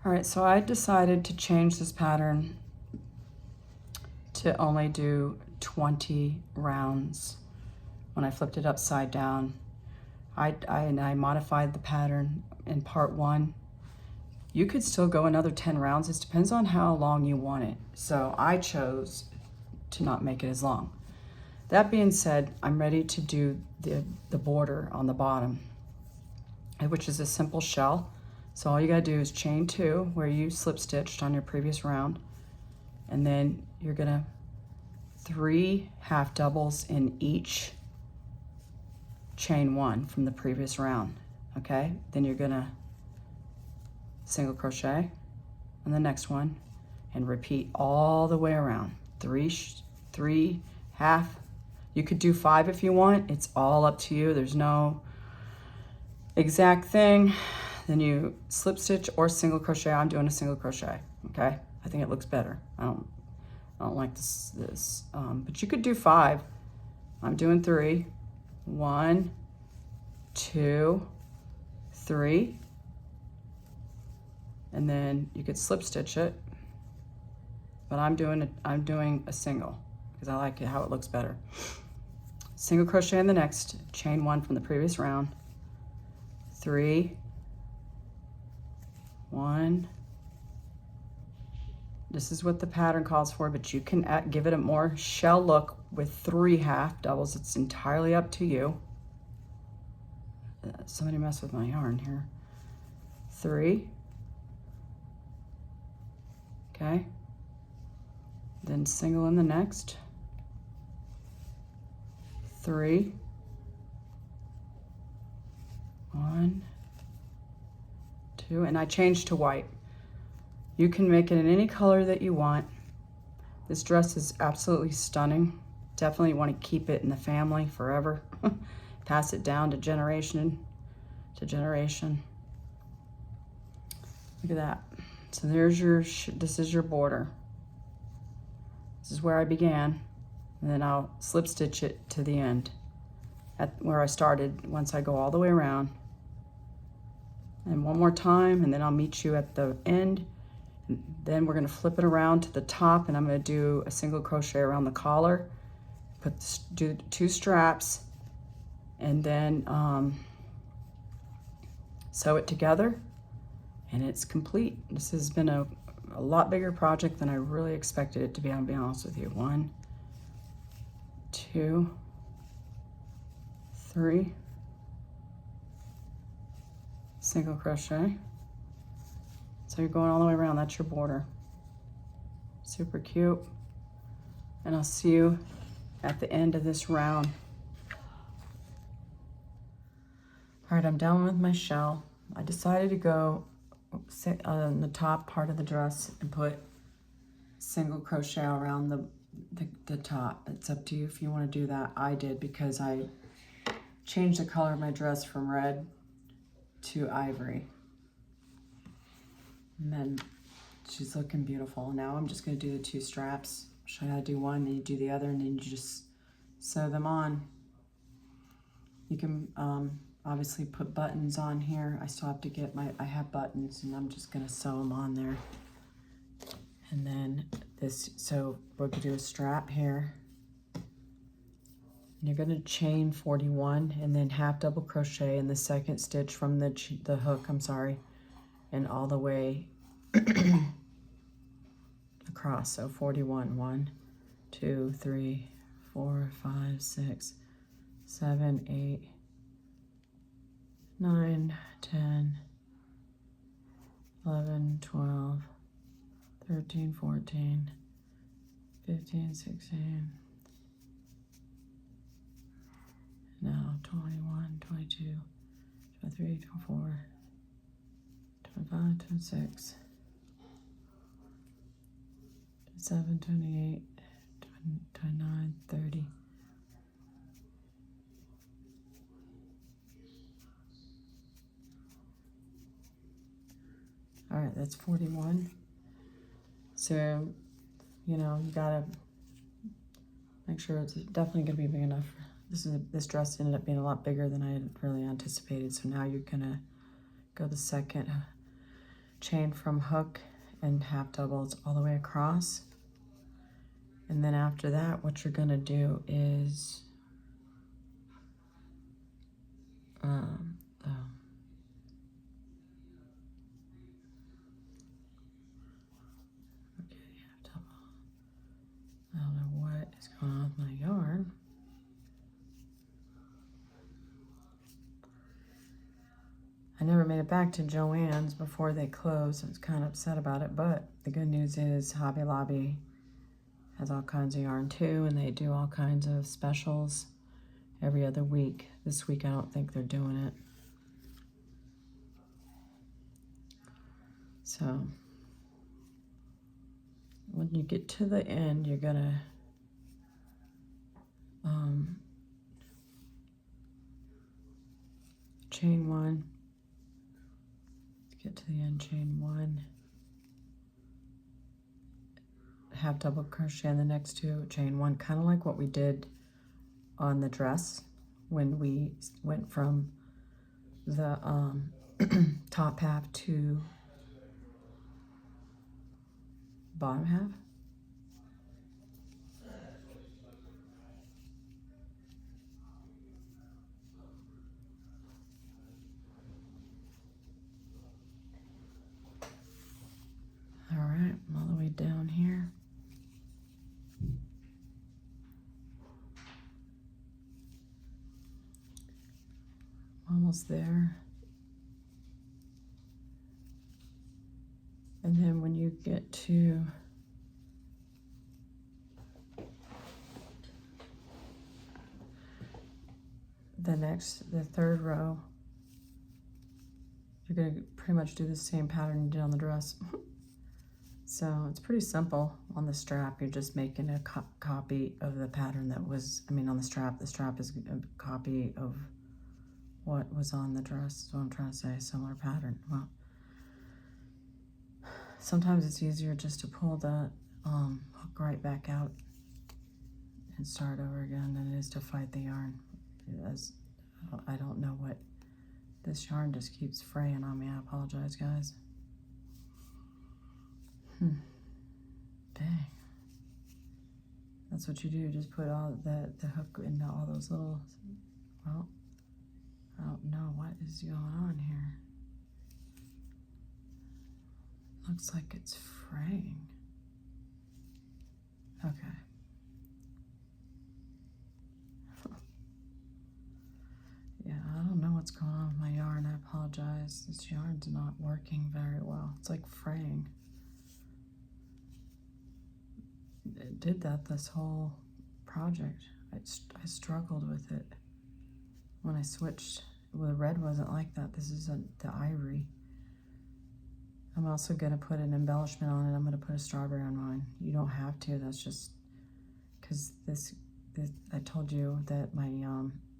All right, so I decided to change this pattern to only do 20 rounds. When I flipped it upside down, I modified the pattern in part 1. You could still go another 10 rounds. It depends on how long you want it. So I chose to not make it as long. That being said, I'm ready to do the border on the bottom, which is a simple shell. So all you gotta do is chain 2 where you slip stitched on your previous round, and then you're gonna 3 half doubles in each chain 1 from the previous round, okay? Then you're gonna single crochet in the next one and repeat all the way around. 3 half. You could do 5 if you want. It's all up to you. There's no exact thing. Then you slip stitch or single crochet. I'm doing a single crochet, okay? I think it looks better. I don't like this, but you could do 5. I'm doing 3. 1, 2, 3. And then you could slip stitch it, but I'm doing a single because I like it how it looks better. Single crochet in the next, chain 1 from the previous round. 3, 1. This is what the pattern calls for, but you can give it a more shell look with 3 half doubles. It's entirely up to you. Somebody messed with my yarn here. 3. Okay. Then single in the next. 3. 1, 2, and I changed to white. You can make it in any color that you want. This dress is absolutely stunning. Definitely want to keep it in the family forever. Pass it down to generation to generation. Look at that. So there's your, this is your border. This is where I began. And then I'll slip stitch it to the end at where I started once I go all the way around. And one more time, and then I'll meet you at the end. And then we're gonna flip it around to the top, and I'm gonna do a single crochet around the collar, do 2 straps, and then sew it together, and it's complete. This has been a lot bigger project than I really expected it to be, I'll be honest with you. 1, 2, 3, single crochet. So you're going all the way around, that's your border. Super cute. And I'll see you at the end of this round. All right, I'm done with my shell. I decided to go on the top part of the dress and put single crochet around the top. It's up to you if you want to do that. I did because I changed the color of my dress from red to ivory. And then she's looking beautiful. Now I'm just going to do the 2 straps. Show you how to do one, then you do the other, and then you just sew them on. You can obviously put buttons on here. I still have to get I have buttons, and I'm just going to sew them on there. And then this, so we're going to do a strap here. And you're going to chain 41 and then half double crochet in the second stitch from the hook, and all the way across. So 41, 1, 2, 3, 4, 5, 6, 7, 8, 9, 10, 11, 12, 13, 14, 15, 16, now 21, 22, 23, 24, 25, 26, 27, 28, 29, 30. All right, that's 41. So, you know, you gotta make sure it's definitely gonna be big enough. This dress ended up being a lot bigger than I had really anticipated. So now you're gonna go the second chain from hook and half doubles all the way across. And then after that, what you're gonna do is, okay, half double. I don't know what is going on with my yarn. I never made it back to Joann's before they closed. I was kind of upset about it, but the good news is Hobby Lobby has all kinds of yarn too, and they do all kinds of specials every other week. This week I don't think they're doing it. So when you get to the end, you're gonna chain one. Get to the end, chain one, half double crochet in the next two, chain one, kind of like what we did on the dress when we went from the top half to bottom half. All right, all the way down here. Almost there. And then when you get to the third row, you're gonna pretty much do the same pattern you did on the dress. So it's pretty simple. On the strap, you're just making a copy of the pattern that was, on the strap is a copy of what was on the dress. So I'm trying to say, similar pattern. Well, sometimes it's easier just to pull the hook right back out and start over again than it is to fight the yarn. As I don't know what, this yarn just keeps fraying on me. I apologize, guys. Dang. That's what you do, just put all the hook into all those little, well, I don't know what is going on here. Looks like it's fraying. Okay. Yeah, I don't know what's going on with my yarn. I apologize. This yarn's not working very well. It's like fraying. It did that this whole project. I struggled with it when I switched. Well, the red wasn't like that. This is the ivory. I'm also gonna put an embellishment on it. I'm gonna put a strawberry on mine. You don't have to. That's just because this I told you that my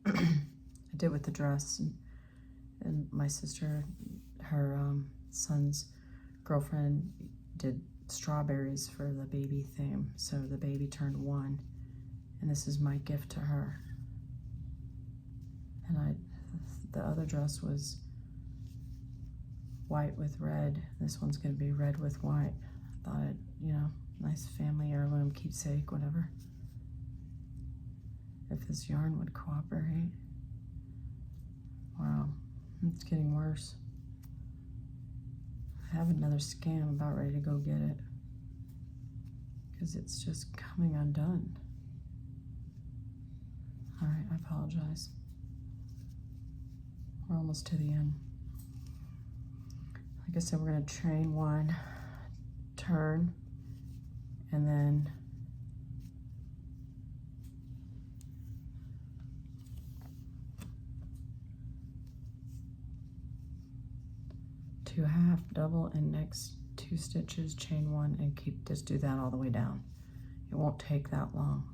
I did with the dress, and my sister, her son's girlfriend, did strawberries for the baby theme. So the baby turned 1, and this is my gift to her. And the other dress was white with red. This one's gonna be red with white. I thought it, nice family heirloom, keepsake, whatever. If this yarn would cooperate. Wow, it's getting worse. I have another skein. I'm about ready to go get it because it's just coming undone. All right, I apologize. We're almost to the end. Like I said, we're gonna chain 1, turn, and then two half double, and next 2 stitches, chain 1, and just do that all the way down. It won't take that long.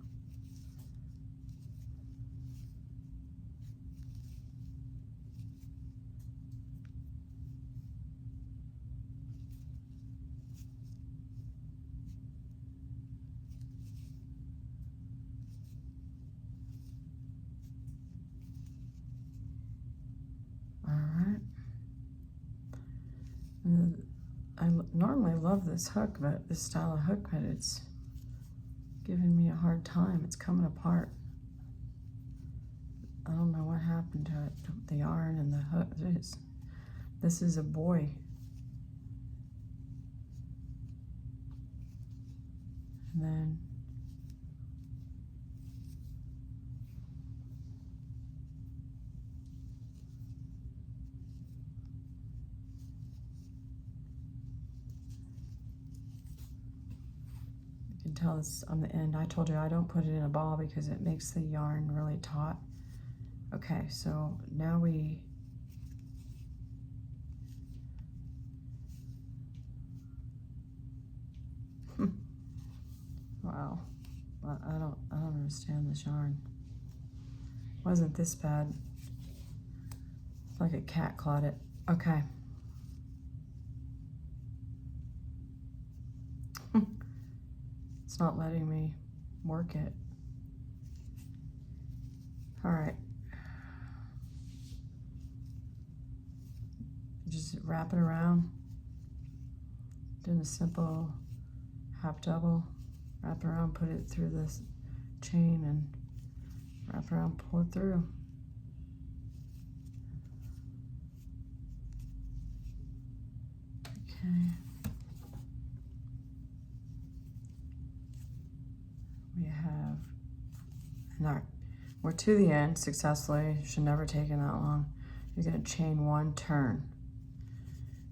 All right. normally love this hook, but this style of hook, but it's giving me a hard time. It's coming apart. I don't know what happened to it. The yarn and the hook. This is a boy. And then you can tell it's on the end. I told you I don't put it in a ball because it makes the yarn really taut. Okay, so now we wow. I don't understand this yarn. Wasn't this bad. It's like a cat clawed it. Okay. It's not letting me work it. All right. Just wrap it around. Doing a simple half double. Wrap it around, put it through this chain and wrap around, pull it through. Okay. We have, and we're to the end successfully. Should never taken that long. You're gonna chain one, turn.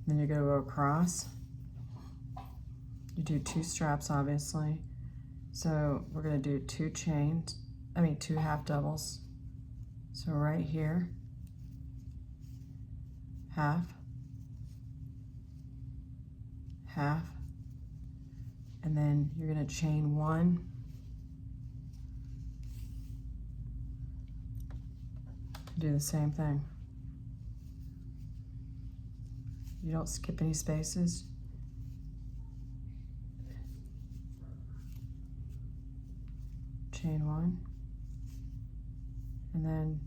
Then you're gonna go across. You do 2 straps, obviously. So we're gonna do 2 half doubles. So right here, half, half, and then you're gonna chain 1, do the same thing. You don't skip any spaces. Chain 1, and then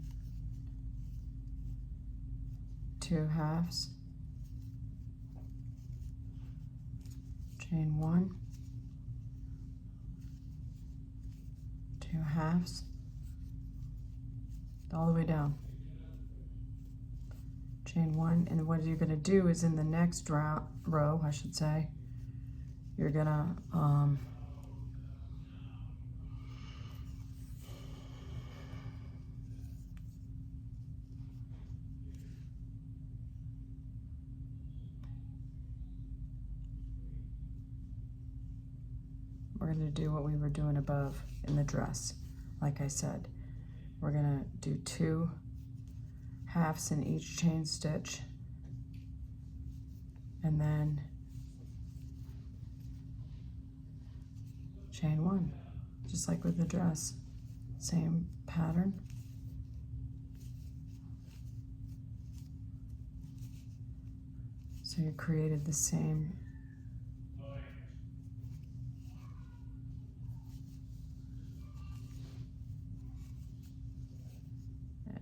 2 halves, chain 1, 2 halves, all the way down, chain 1, and what you're going to do is in the next row, I should say, you're going to do what we were doing above in the dress. Like I said, we're gonna do 2 halves in each chain stitch, and then chain 1, just like with the dress. Same pattern. So you created the same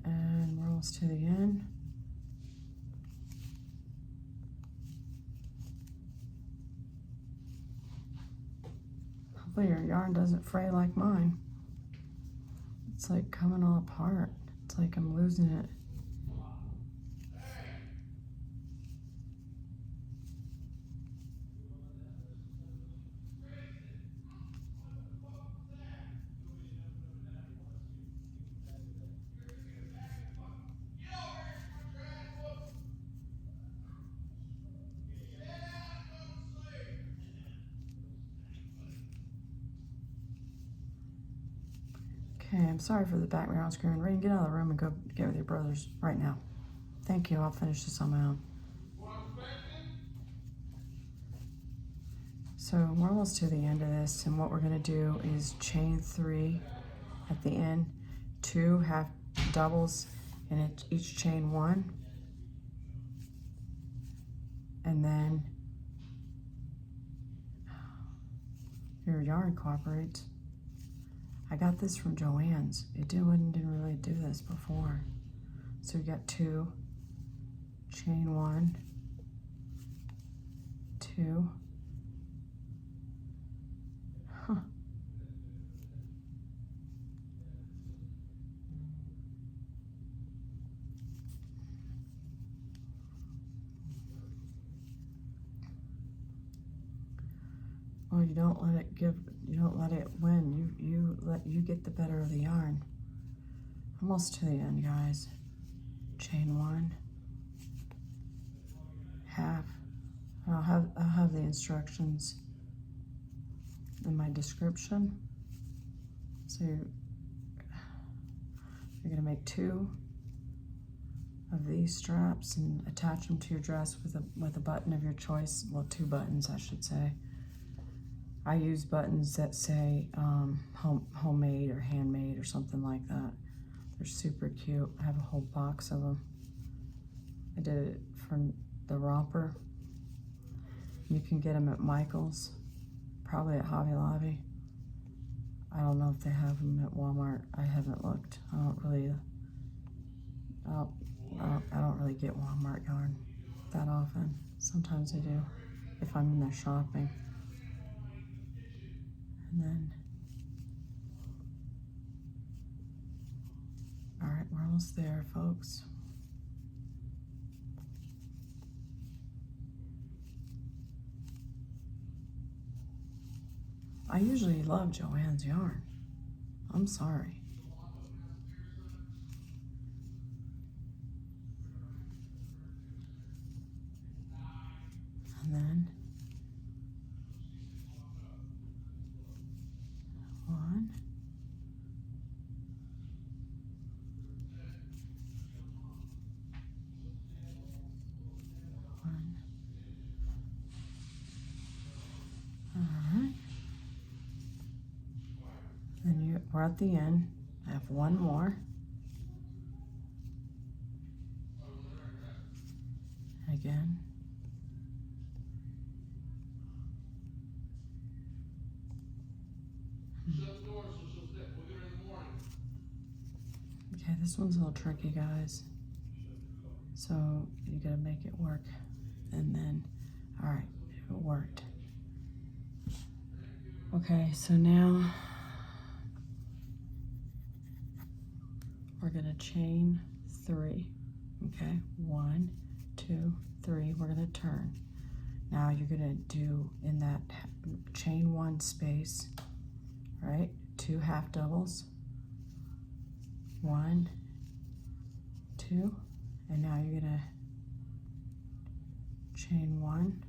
and we're almost to the end. Hopefully your yarn doesn't fray like mine. It's like coming all apart. It's like I'm losing it. Okay, I'm sorry for the background screen. Rain, get out of the room and go get with your brothers right now. Thank you. I'll finish this on my own. So we're almost to the end of this, and what we're going to do is chain 3 at the end, 2 half doubles in each chain 1, and then your yarn cooperates. I got this from Joann's. It didn't really do this before. So you got 2, chain 1, 2. Huh. Well, you don't let it win. You get the better of the yarn. Almost to the end, guys. Chain 1, half. I'll have the instructions in my description. So you're gonna make 2 of these straps and attach them to your dress with a button of your choice. Well, 2 buttons, I should say. I use buttons that say homemade or handmade or something like that. They're super cute. I have a whole box of them. I did it for the romper. You can get them at Michael's, probably at Hobby Lobby. I don't know if they have them at Walmart. I haven't looked. I don't really get Walmart yarn that often. Sometimes I do if I'm in there shopping. And then, all right, we're almost there, folks. I usually love Joann's yarn. I'm sorry. And then 1, 1. All right. Then we're at the end. I have 1 more. Again. Okay, this one's a little tricky, guys. So you gotta make it work. And then, all right, it worked. Okay, so now we're gonna chain 3. Okay, 1, 2, 3. We're gonna turn. Now you're gonna do in that chain 1 space, right? 2 half doubles. 1, 2, and now you're gonna chain 1.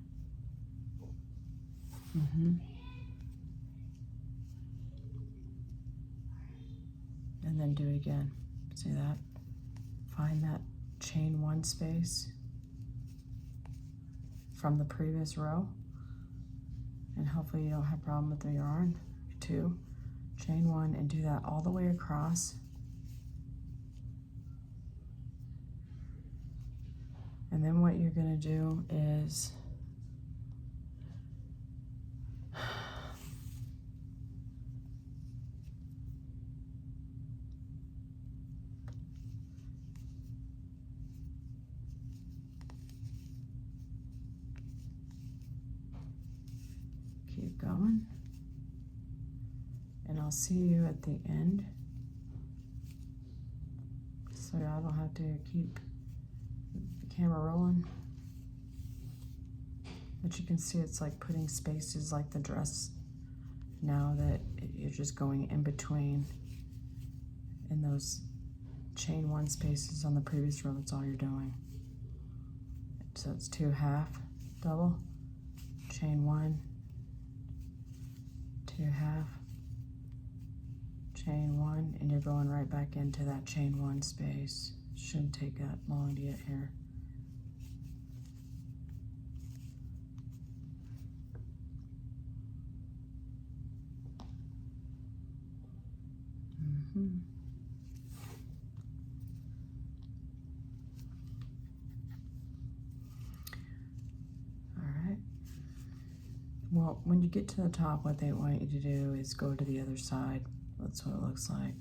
And then do it again. See that? Find that chain 1 space from the previous row, and hopefully you don't have a problem with the yarn. 2, chain 1, and do that all the way across. And then what you're gonna do is keep going, and I'll see you at the end, so I don't have to keep the camera rolling. But you can see it's like putting spaces like the dress now that you're just going in between in those chain 1 spaces on the previous row. That's all you're doing. So it's 2 half double, chain 1, 2 half, chain 1, and you're going right back into that chain 1 space. Shouldn't take that long to get here. All right. Well, when you get to the top, what they want you to do is go to the other side. That's what it looks like.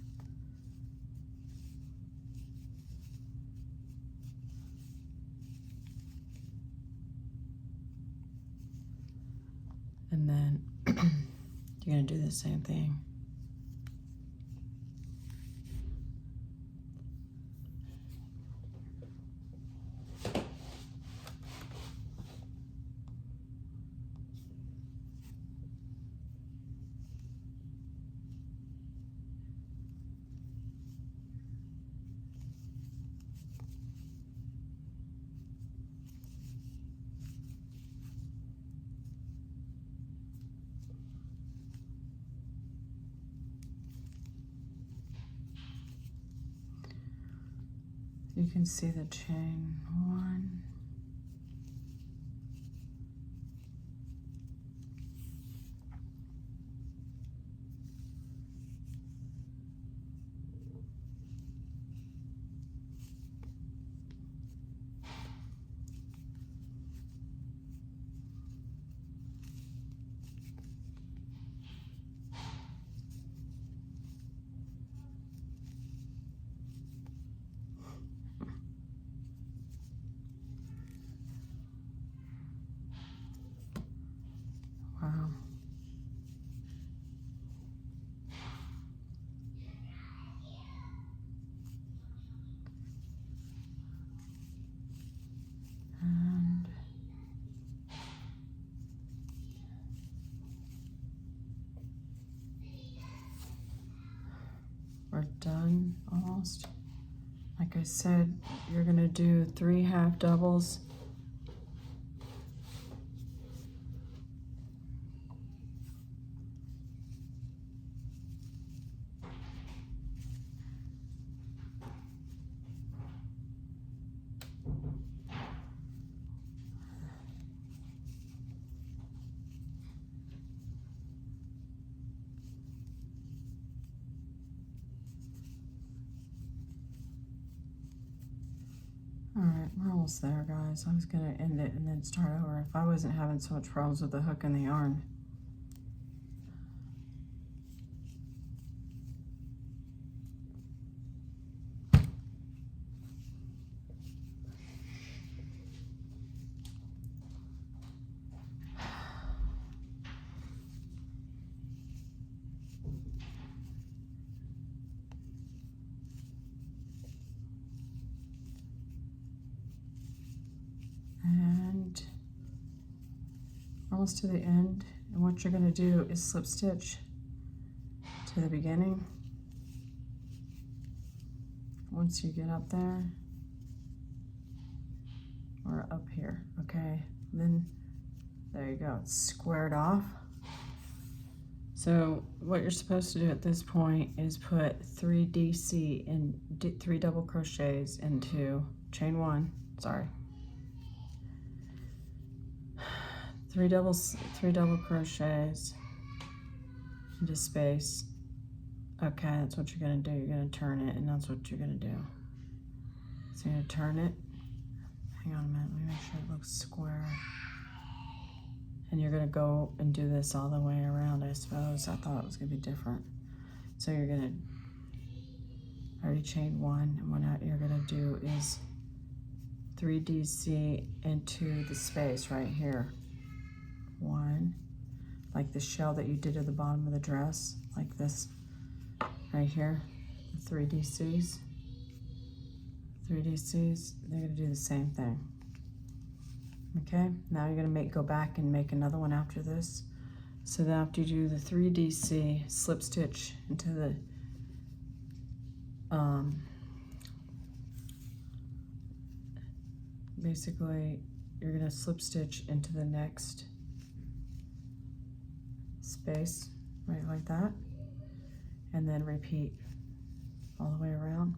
And then you're going to do the same thing. You can see the chain 1, wow. And we're done almost. Like I said, you're gonna do 3 half doubles. All right, we're almost there, guys. I was gonna end it and then start over if I wasn't having so much problems with the hook and the yarn. And almost to the end. And what you're gonna do is slip stitch to the beginning. Once you get up there, or up here, okay? Then there you go, it's squared off. So what you're supposed to do at this point is put 3 DC and 3 double crochets into chain 1, sorry. 3 double crochets into space. Okay, that's what you're gonna do. You're gonna turn it, and that's what you're gonna do. So you're gonna turn it. Hang on a minute, let me make sure it looks square. And you're gonna go and do this all the way around, I suppose. I thought it was gonna be different. So you're gonna already chain 1, and what you're gonna do is 3 DC into the space right here. 1, like the shell that you did at the bottom of the dress, like this right here. 3 DCs. 3 DCs, they're gonna do the same thing. Okay, now you're gonna go back and make another one after this. So that after you do the 3 DC, slip stitch into the basically you're gonna slip stitch into the next space, right like that, and then repeat all the way around.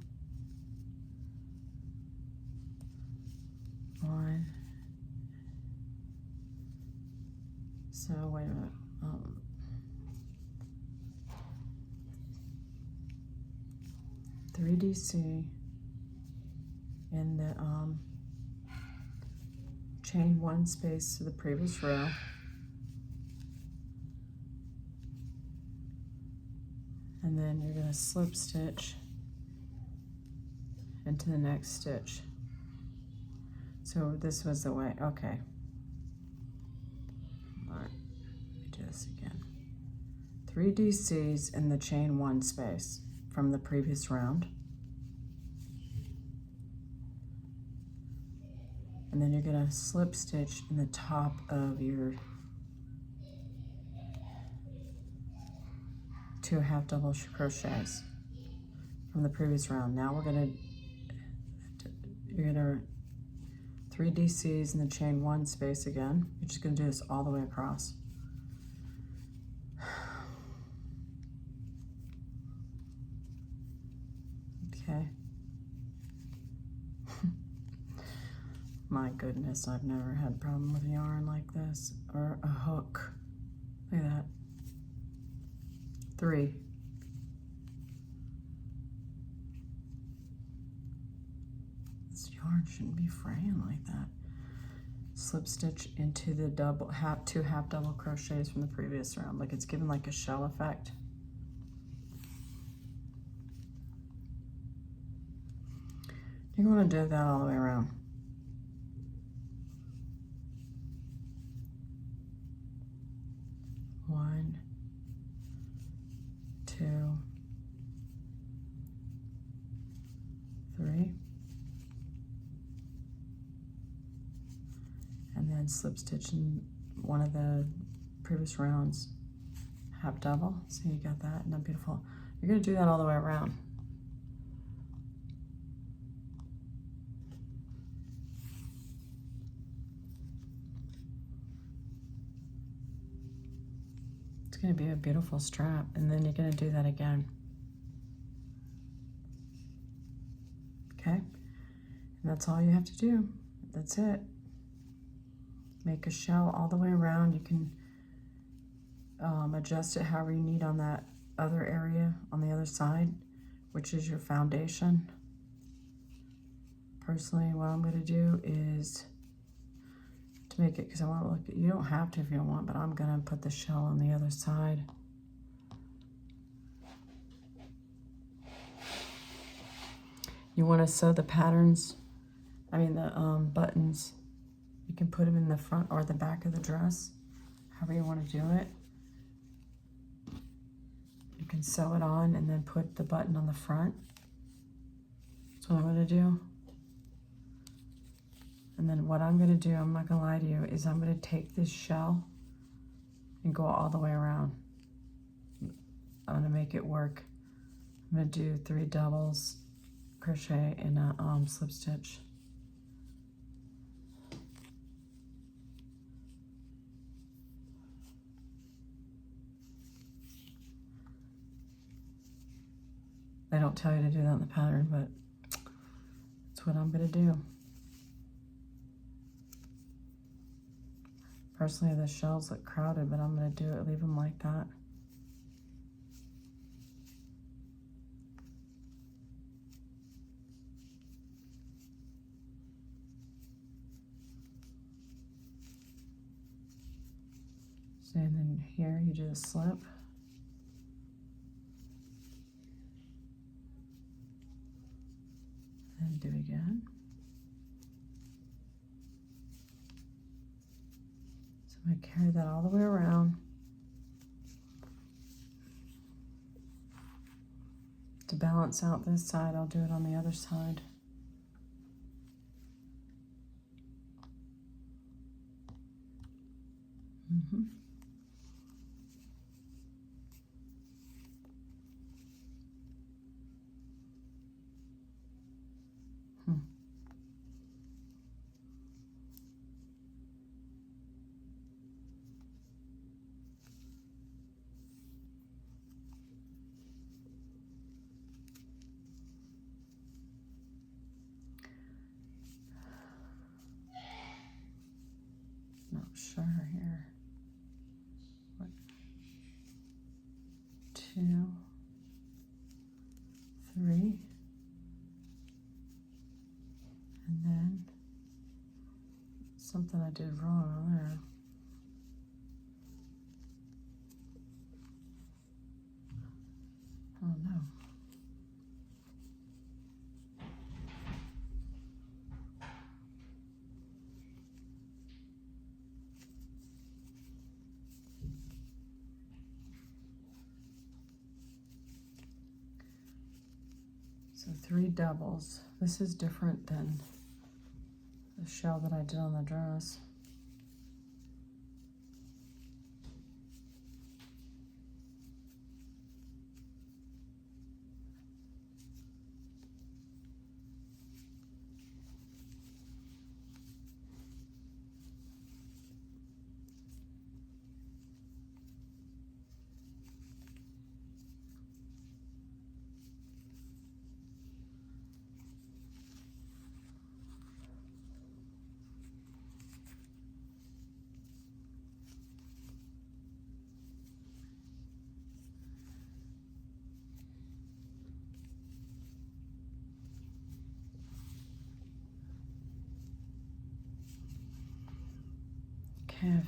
1. So wait a minute. 3 DC in the chain 1 space to the previous row. And then you're going to slip stitch into the next stitch. So this was the way, okay. All right, this again. 3 DCs in the chain 1 space from the previous round. And then you're gonna slip stitch in the top of your 2 half double crochets from the previous round. Now you're gonna 3 DCs in the chain 1 space again. You're just gonna do this all the way across. Okay. My goodness, I've never had a problem with yarn like this, or a hook. Look at that. 3. This yarn shouldn't be fraying like that. Slip stitch into the 2 half double crochets from the previous round. Like it's giving like a shell effect. You're going to do that all the way around. One, 2, 3, and then slip stitch in one of the previous rounds, half double. So you got that, and that's beautiful. You're going to do that all the way around. It's going to be a beautiful strap, and then you're going to do that again. Okay, and that's all you have to do. That's it. Make a shell all the way around. You can adjust it however you need on that other area on the other side, which is your foundation. Personally, what I'm going to do is to make it, because I want to look at, you don't have to if you don't want, but I'm going to put the shell on the other side. You want to sew the patterns, the buttons. You can put them in the front or the back of the dress, however you want to do it. You can sew it on and then put the button on the front. That's what I'm going to do. And then what I'm going to do, I'm not going to lie to you, is I'm going to take this shell and go all the way around. I'm going to make it work. I'm going to do 3 doubles, crochet, and a slip stitch. They don't tell you to do that in the pattern, but that's what I'm going to do. Personally, the shells look crowded, but I'm going to do it, leave them like that. So then here you do the slip. And do it again. So I'm going to carry that all the way around. To balance out this side, I'll do it on the other side. Mm-hmm. Not sure here. What? 2, 3, and then something I did wrong on there. Oh no. So 3 doubles. This is different than the shell that I did on the dress. Okay,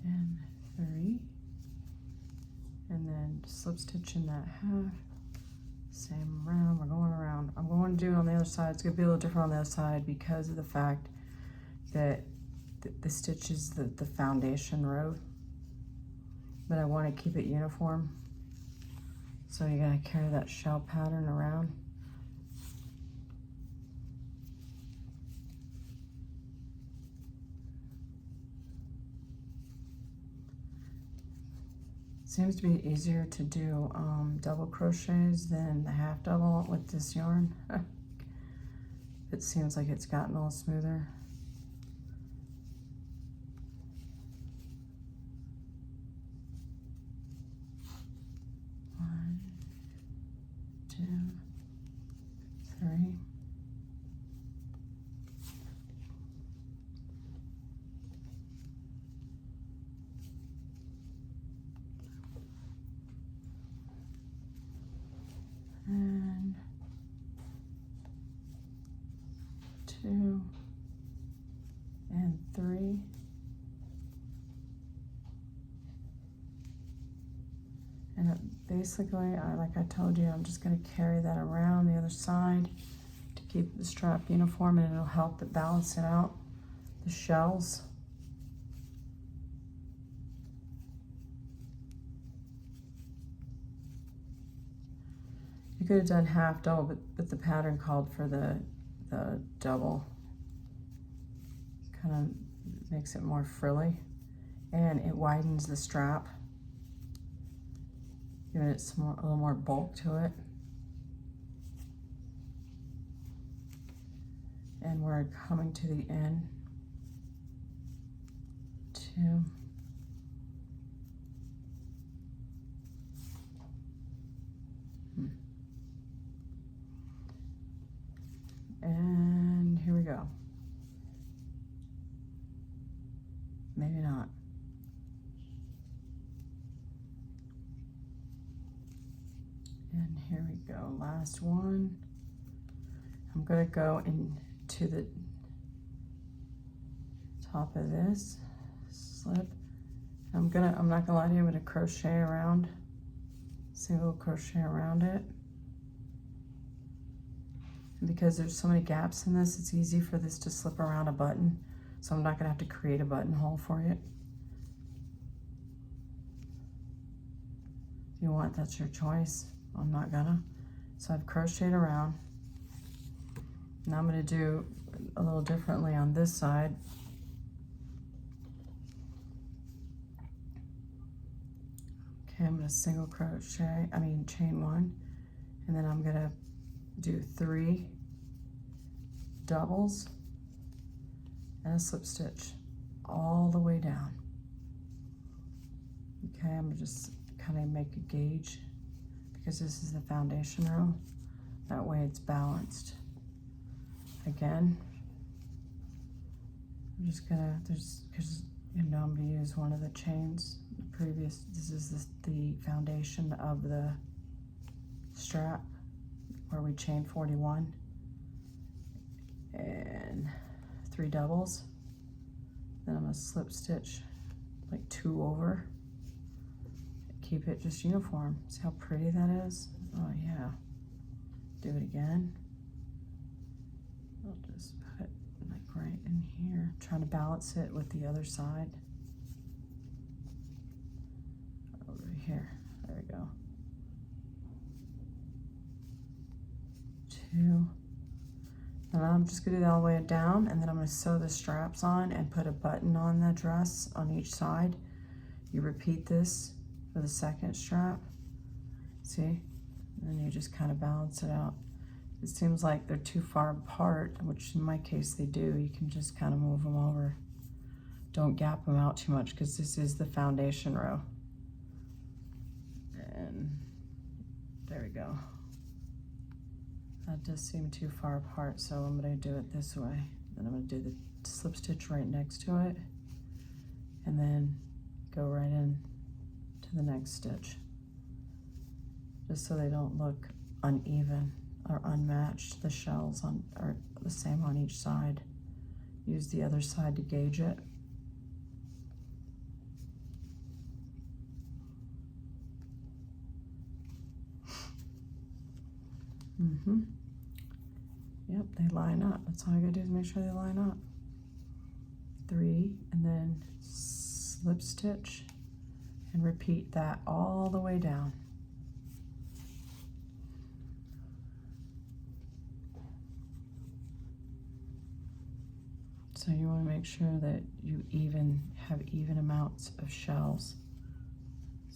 and 3, and then slip stitch in that half, same round. We're going around. I'm going to do it on the other side. It's going to be a little different on the other side because of the fact that the stitch is the foundation row, but I want to keep it uniform, so you're going to carry that shell pattern around. Seems to be easier to do double crochets than the half double with this yarn. It seems like it's gotten a little smoother. One, 2, 3. And 2 and 3. And basically, like I told you, I'm just going to carry that around the other side to keep the strap uniform, and it'll help it balance it out, the shells. You could have done half double, but the pattern called for the double. Kind of makes it more frilly, and it widens the strap, giving it a little more bulk to it. And we're coming to the end. 2. And here we go. Maybe not. And here we go, last one. I'm gonna go into the top of this, slip. I'm not gonna lie to you, I'm gonna crochet around, single crochet around it. And because there's so many gaps in this, it's easy for this to slip around a button. So I'm not gonna have to create a buttonhole for it. If you want, that's your choice. I'm not gonna. So I've crocheted around. Now I'm gonna do a little differently on this side. Okay, I'm gonna single crochet, chain 1, and then I'm gonna do 3 doubles and a slip stitch all the way down. Okay, I'm gonna just kind of make a gauge because this is the foundation row. That way it's balanced. Again, I'm just gonna, because I'm gonna use one of the chains. This is the foundation of the strap where we chain 41 and 3 doubles. Then I'm gonna slip stitch like 2 over. Keep it just uniform. See how pretty that is? Oh yeah. Do it again. I'll just put it like right in here. Trying to balance it with the other side. Over I'm just gonna do that all the way down, and then I'm gonna sew the straps on and put a button on the dress on each side. You repeat this for the second strap, see? And then you just kind of balance it out. It seems like they're too far apart, which in my case they do. You can just kind of move them over. Don't gap them out too much because this is the foundation row. And there we go. That does seem too far apart, so I'm gonna do it this way. Then I'm gonna do the slip stitch right next to it, and then go right in to the next stitch, just so they don't look uneven or unmatched. The shells are the same on each side. Use the other side to gauge it. Yep, they line up. That's all I gotta do is make sure they line up. 3, and then slip stitch, and repeat that all the way down. So you want to make sure that you have even amounts of shells.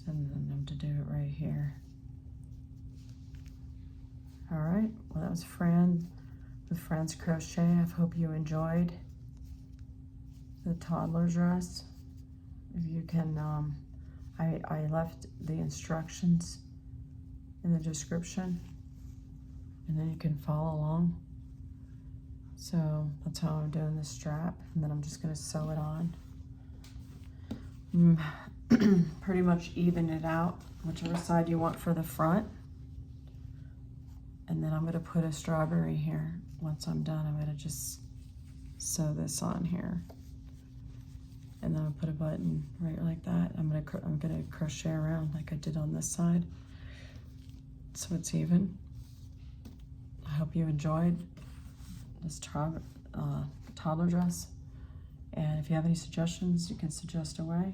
Send them to do it right here. All right, well that was Fran with Fran's Crochet. I hope you enjoyed the toddler dress. If you can, I left the instructions in the description, and then you can follow along. So that's how I'm doing this strap, and then I'm just gonna sew it on. Pretty much even it out, whichever side you want for the front. And then I'm gonna put a strawberry here. Once I'm done, I'm gonna just sew this on here. And then I'll put a button right like that. I'm gonna crochet around like I did on this side, so it's even. I hope you enjoyed this toddler dress. And if you have any suggestions, you can suggest away.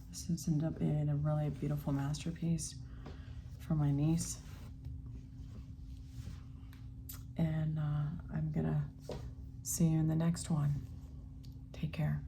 This has ended up being a really beautiful masterpiece for my niece. And I'm gonna see you in the next one. Take care.